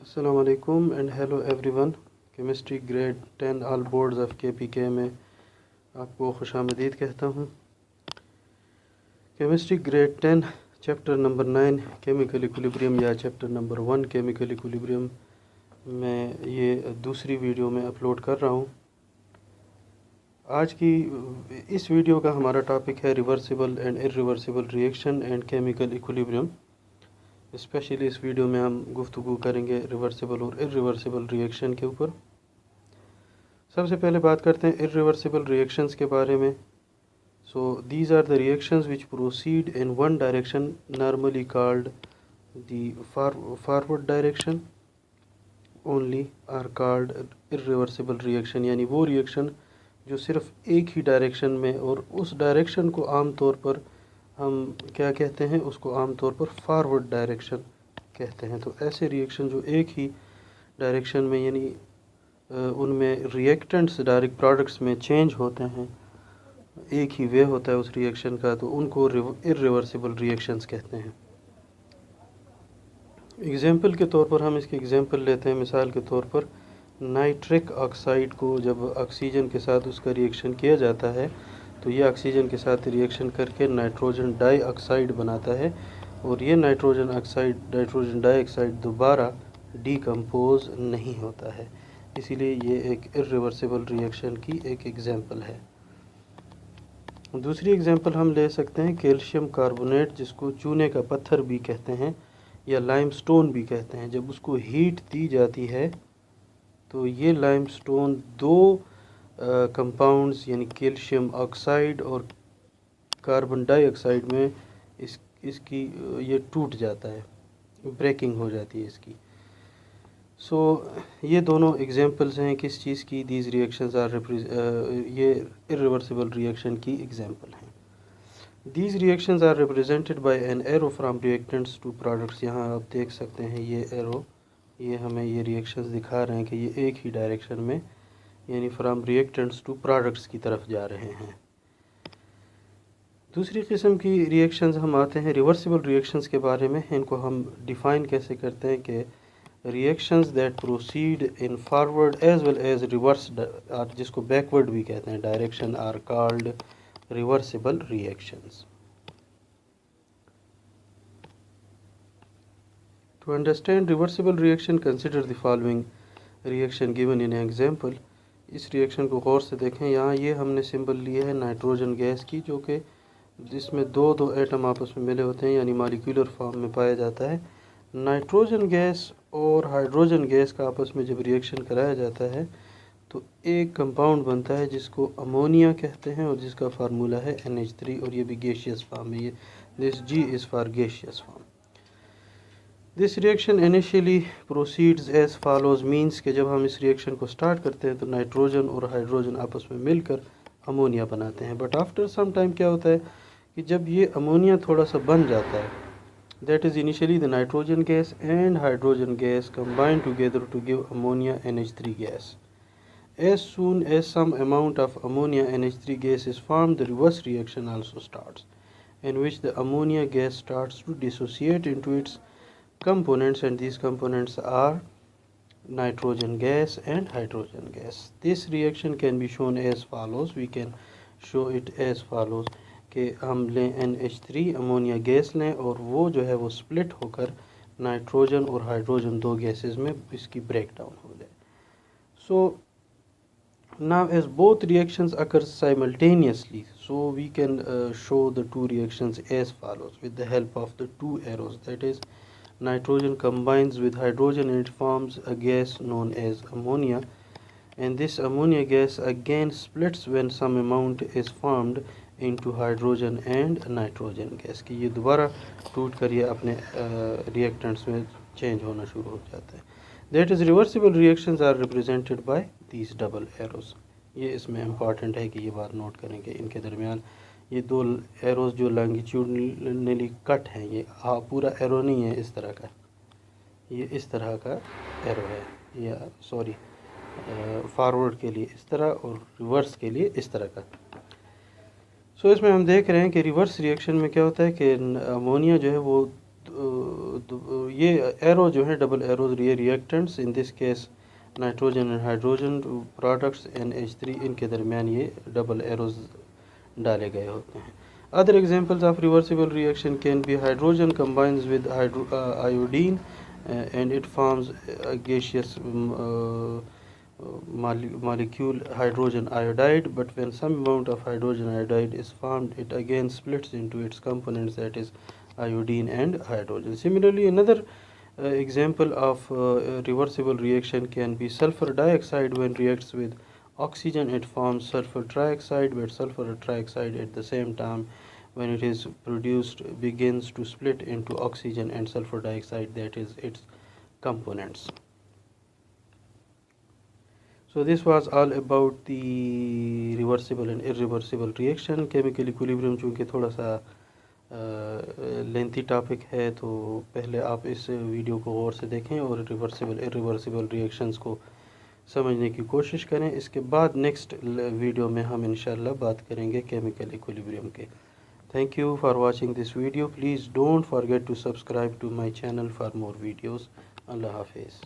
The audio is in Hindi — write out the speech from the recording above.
अस्सलाम वालेकुम and hello everyone. Chemistry grade 10 all boards of KPK में आपको खुशामदीद कहता हूँ। Chemistry grade 10 chapter number 9 chemical equilibrium या चैप्टर नंबर 1 केमिकल इक्विलिब्रियम में ये दूसरी वीडियो में अपलोड कर रहा हूँ। आज की इस वीडियो का हमारा टॉपिक है reversible and irreversible reaction and chemical equilibrium. Specially इस वीडियो में हम गुफ्तगू करेंगे रिवर्सिबल और इर्रिवर्सिबल रिएक्शन के ऊपर। सबसे पहले बात करते हैं इर्रिवर्सिबल रिएक्शंस के बारे में। So these are the reactions which proceed in one direction normally called the forward direction only are called irreversible reaction, यानी वो रिएक्शन जो सिर्फ एक ही डायरेक्शन में, और उस डायरेक्शन को आम तौर पर हम क्या कहते हैं, उसको आमतौर पर फॉरवर्ड डायरेक्शन कहते हैं। तो ऐसे रिएक्शन जो एक ही डायरेक्शन में, यानी उनमें रिएक्टेंट्स डायरेक्ट प्रोडक्ट्स में चेंज होते हैं, एक ही वे होता है उस रिएक्शन का, तो उनको इर्रिवर्सिबल रिएक्शंस कहते हैं। एग्जांपल के तौर पर हम इसकी एग्जांपल लेते हैं। मिसाल के तौर पर नाइट्रिक ऑक्साइड को जब ऑक्सीजन के साथ उसका रिएक्शन किया जाता है तो ये ऑक्सीजन के साथ रिएक्शन करके नाइट्रोजन डाइऑक्साइड बनाता है, और ये नाइट्रोजन डाइऑक्साइड दोबारा डीकम्पोज नहीं होता है। इसीलिए ये एक इर्रिवर्सिबल रिएक्शन की एक एग्जांपल है। दूसरी एग्जांपल हम ले सकते हैं कैल्शियम कार्बोनेट, जिसको चूने का पत्थर भी कहते हैं या लाइमस्टोन भी कहते हैं। जब उसको हीट दी जाती है तो ये लाइमस्टोन दो कंपाउंड्स यानी कैल्शियम ऑक्साइड और कार्बन डाइऑक्साइड में इसकी ये टूट जाता है, ब्रेकिंग हो जाती है इसकी। सो ये दोनों एग्जांपल्स हैं किस चीज़ की, दीज रिएक्शंस आर ये इर्रिवर्सिबल रिएक्शन की एग्जांपल हैं। These reactions are represented by an arrow from reactants to products. यहाँ आप देख सकते हैं ये एरो, ये हमें ये रिएक्शंस दिखा रहे हैं कि ये एक ही डायरेक्शन में, यानी फ्रॉम रिएक्टेंट्स टू प्रोडक्ट्स की तरफ जा रहे हैं। दूसरी किस्म की रिएक्शंस हम आते हैं रिवर्सिबल रिएक्शंस के बारे में। इनको हम डिफ़ाइन कैसे करते हैं कि reactions that proceed in forward as well as reverse, जिसको बैकवर्ड भी कहते हैं direction, are called reversible reactions. To understand reversible reaction, consider the following reaction given in an example. इस रिएक्शन को गौर से देखें। यहाँ ये हमने सिंबल लिया है नाइट्रोजन गैस की, जो कि जिसमें दो एटम आपस में मिले होते हैं, यानी मॉलिक्यूलर फॉर्म में पाया जाता है। नाइट्रोजन गैस और हाइड्रोजन गैस का आपस में जब रिएक्शन कराया जाता है तो एक कंपाउंड बनता है जिसको अमोनिया कहते हैं, और जिसका फार्मूला है NH3, और ये भी गैसियस फॉर्म में, ये this G is for gaseous form. This reaction initially proceeds as follows, means के जब हम इस रिएक्शन को स्टार्ट करते हैं तो नाइट्रोजन और हाइड्रोजन आपस में मिलकर अमोनिया बनाते हैं। बट आफ्टर सम टाइम क्या होता है कि जब ये अमोनिया थोड़ा सा बन जाता है, that is initially the nitrogen gas and hydrogen gas combine together to give ammonia NH3 gas. As soon as some amount of ammonia NH3 gas is formed, the reverse reaction also starts, in which the ammonia gas starts to dissociate into its components, and these components are nitrogen gas and hydrogen gas. This reaction can be shown as follows. We can show it as follows कि हम लें NH3 अमोनिया गैस लें, और वो जो है वो स्प्लिट होकर नाइट्रोजन और हाइड्रोजन दो गैसेस में इसकी ब्रेक डाउन हो जाए। So now as both reactions occur simultaneously, so we can show the two reactions as follows with the help of the two arrows. That is, nitrogen combines with hydrogen and it forms a gas known as ammonia, and this ammonia gas again splits when some amount is formed into hydrogen and nitrogen gas, कि ये दोबारा टूट कर ये अपने रिएक्टेंट्स में चेंज होना शुरू हो जाता है। That is, reversible reactions are represented by these double arrows. ये इसमें इम्पॉर्टेंट है कि ये बात नोट करें कि इनके दरमियान ये दो एरोज जो लॉन्गिट्यूडनली कट हैं, ये पूरा एरो नहीं है इस तरह का, ये इस तरह का एरो है, या सॉरी फॉरवर्ड के लिए इस तरह और रिवर्स के लिए इस तरह का। सो इसमें हम देख रहे हैं कि रिवर्स रिएक्शन में क्या होता है कि अमोनिया जो है वो ये एरो जो है डबल एरोज ये reactants in this case nitrogen and hydrogen products NH3 इनके दरमियान ये डबल एरोज डाले गए होते हैं. Other examples of reversible reaction can be hydrogen combines with iodine and it forms a gaseous molecule hydrogen iodide, but when some amount of hydrogen iodide is formed, it again splits into its components, that is iodine and hydrogen. Similarly, another example of reversible reaction can be sulfur dioxide. When reacts with oxygen it forms sulfur trioxide, but sulfur trioxide at the same time when it is produced begins to split into oxygen and sulfur dioxide, that is its components. So this was all about the reversible and irreversible reaction. Chemical equilibrium चूँकि थोड़ा सा लेंथी टॉपिक है तो पहले आप इस वीडियो को गौर से देखें और रिवर्सिबल इरिवर्सिबल रिएक्शंस को समझने की कोशिश करें. इसके बाद नेक्स्ट वीडियो में हम इंशाल्लाह बात करेंगे केमिकल इक्विलिब्रियम के. Thank you for watching this video. Please don't forget to subscribe to my channel for more videos. Allah Hafiz.